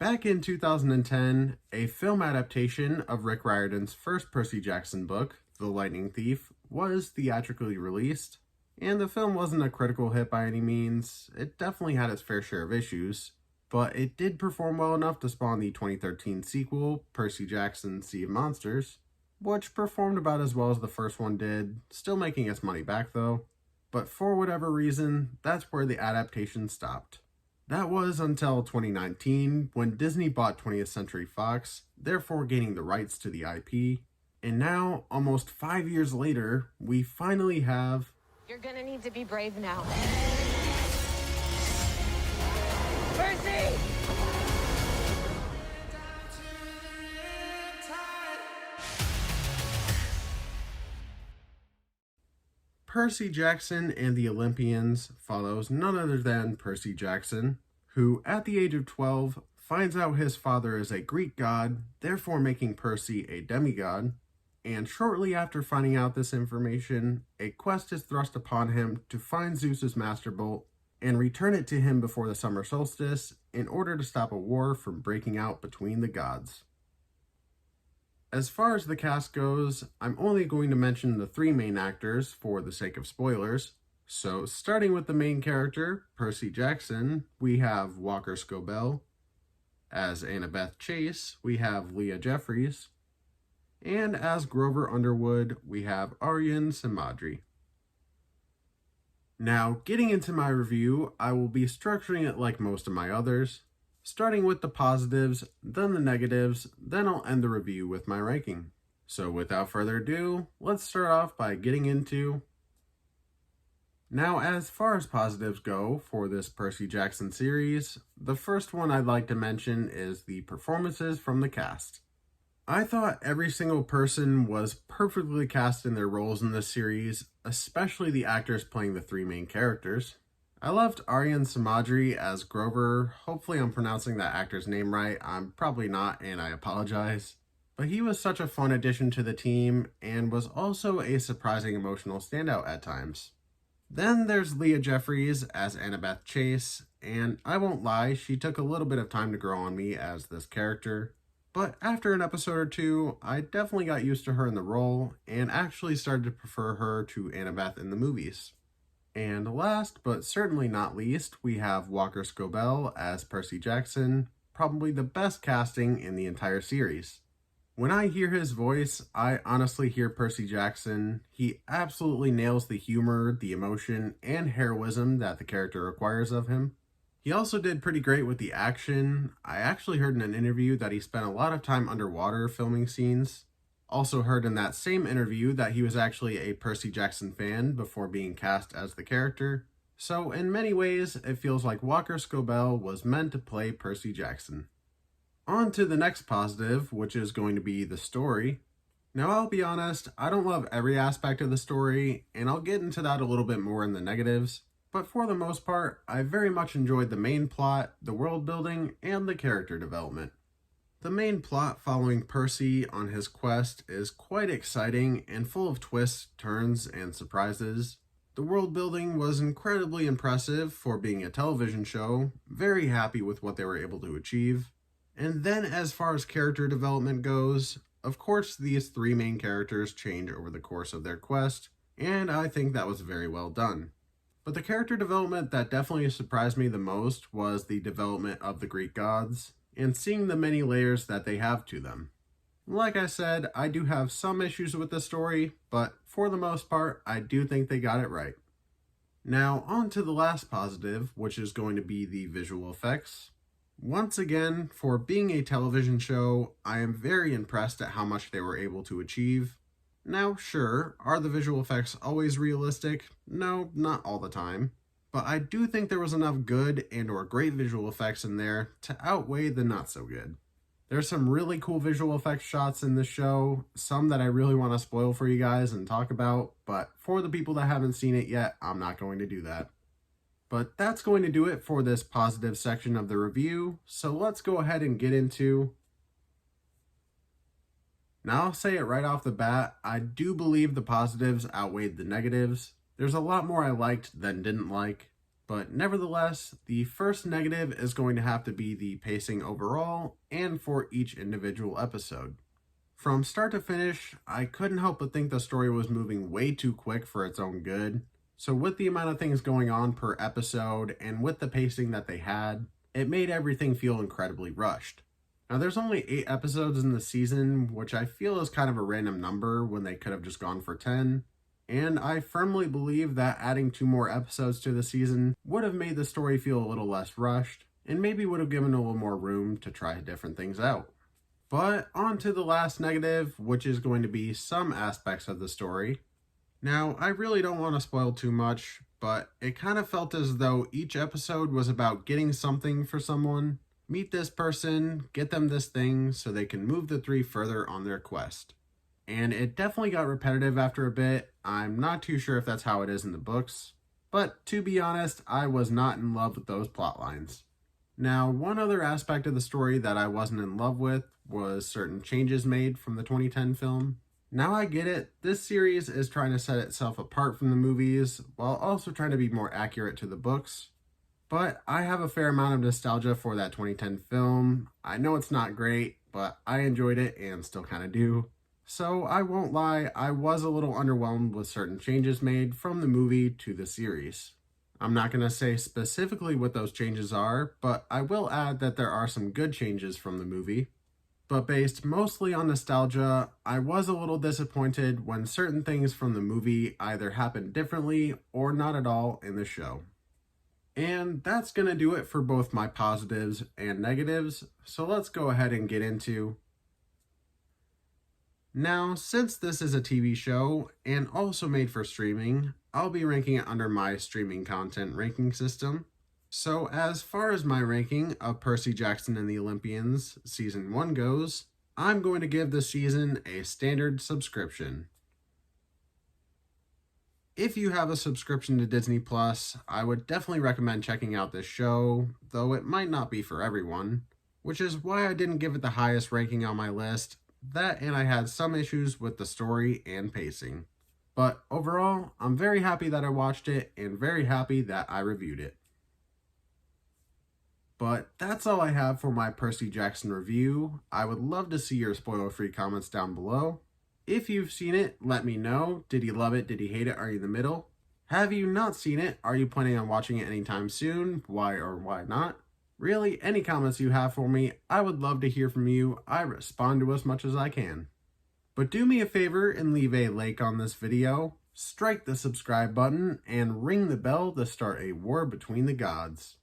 Back in 2010, a film adaptation of Rick Riordan's first Percy Jackson book, The Lightning Thief, was theatrically released, and the film wasn't a critical hit by any means. It definitely had its fair share of issues, but it did perform well enough to spawn the 2013 sequel, Percy Jackson: Sea of Monsters, which performed about as well as the first one did, still making its money back though. But for whatever reason, that's where the adaptation stopped. That was until 2019, when Disney bought 20th Century Fox, therefore gaining the rights to the IP. And now, almost 5 years later, we finally have... You're gonna need to be brave now. Percy! Percy Jackson and the Olympians follows none other than Percy Jackson, who at the age of 12 finds out his father is a Greek god, therefore making Percy a demigod, and shortly after finding out this information, a quest is thrust upon him to find Zeus's Master Bolt and return it to him before the summer solstice in order to stop a war from breaking out between the gods. As far as the cast goes, I'm only going to mention the three main actors for the sake of spoilers. So, starting with the main character, Percy Jackson, we have Walker Scobell. As Annabeth Chase, we have Leah Jeffries. And as Grover Underwood, we have Aryan Samadri. Now, getting into my review, I will be structuring it like most of my others, starting with the positives, then the negatives, then I'll end the review with my ranking. So without further ado, let's start off by getting into... Now, as far as positives go for this Percy Jackson series, the first one I'd like to mention is the performances from the cast. I thought every single person was perfectly cast in their roles in this series, especially the actors playing the three main characters. I loved Aryan Samadri as Grover. Hopefully I'm pronouncing that actor's name right. I'm probably not, and I apologize. But he was such a fun addition to the team, and was also a surprising emotional standout at times. Then there's Leah Jeffries as Annabeth Chase, and I won't lie, she took a little bit of time to grow on me as this character. But after an episode or two, I definitely got used to her in the role, and actually started to prefer her to Annabeth in the movies. And last, but certainly not least, we have Walker Scobell as Percy Jackson, probably the best casting in the entire series. When I hear his voice, I honestly hear Percy Jackson. He absolutely nails the humor, the emotion, and heroism that the character requires of him. He also did pretty great with the action. I actually heard in an interview that he spent a lot of time underwater filming scenes. Also heard in that same interview that he was actually a Percy Jackson fan before being cast as the character. So in many ways, it feels like Walker Scobell was meant to play Percy Jackson. On to the next positive, which is going to be the story. Now I'll be honest, I don't love every aspect of the story, and I'll get into that a little bit more in the negatives. But for the most part, I very much enjoyed the main plot, the world building, and the character development. The main plot following Percy on his quest is quite exciting and full of twists, turns, and surprises. The world building was incredibly impressive for being a television show, very happy with what they were able to achieve. And then as far as character development goes, of course these three main characters change over the course of their quest, and I think that was very well done. But the character development that definitely surprised me the most was the development of the Greek gods, and seeing the many layers that they have to them. Like I said, I do have some issues with the story, but for the most part, I do think they got it right. Now, on to the last positive, which is going to be the visual effects. Once again, for being a television show, I am very impressed at how much they were able to achieve. Now, sure, are the visual effects always realistic? No, not all the time. But I do think there was enough good and or great visual effects in there to outweigh the not so good. There's some really cool visual effects shots in this show, some that I really want to spoil for you guys and talk about, but for the people that haven't seen it yet, I'm not going to do that. But that's going to do it for this positive section of the review, so let's go ahead and get into... Now I'll say it right off the bat, I do believe the positives outweighed the negatives. There's a lot more I liked than didn't like. But nevertheless, the first negative is going to have to be the pacing overall and for each individual episode. From start to finish, I couldn't help but think the story was moving way too quick for its own good. So with the amount of things going on per episode and with the pacing that they had, it made everything feel incredibly rushed. Now there's only 8 episodes in the season, which I feel is kind of a random number when they could have just gone for 10. And I firmly believe that adding 2 more episodes to the season would have made the story feel a little less rushed, and maybe would have given a little more room to try different things out. But on to the last negative, which is going to be some aspects of the story. Now, I really don't want to spoil too much, but it kind of felt as though each episode was about getting something for someone, meet this person, get them this thing, so they can move the 3 further on their quest. And it definitely got repetitive after a bit. I'm not too sure if that's how it is in the books, but to be honest, I was not in love with those plot lines. Now, one other aspect of the story that I wasn't in love with was certain changes made from the 2010 film. Now I get it, this series is trying to set itself apart from the movies, while also trying to be more accurate to the books. But I have a fair amount of nostalgia for that 2010 film. I know it's not great, but I enjoyed it and still kind of do. So I won't lie, I was a little underwhelmed with certain changes made from the movie to the series. I'm not going to say specifically what those changes are, but I will add that there are some good changes from the movie. But based mostly on nostalgia, I was a little disappointed when certain things from the movie either happened differently or not at all in the show. And that's going to do it for both my positives and negatives, so let's go ahead and get into. Now, since this is a TV show and also made for streaming, I'll be ranking it under my streaming content ranking system. So as far as my ranking of Percy Jackson and the Olympians Season 1 goes, I'm going to give the season a standard subscription. If you have a subscription to Disney Plus, I would definitely recommend checking out this show, though it might not be for everyone, which is why I didn't give it the highest ranking on my list. That and I had some issues with the story and pacing. But overall, I'm very happy that I watched it and very happy that I reviewed it. But that's all I have for my Percy Jackson review. I would love to see your spoiler-free comments down below. If you've seen it, let me know. Did you love it? Did you hate it? Are you in the middle? Have you not seen it? Are you planning on watching it anytime soon? Why or why not? Really, any comments you have for me, I would love to hear from you. I respond to as much as I can. But do me a favor and leave a like on this video, strike the subscribe button, and ring the bell to start a war between the gods.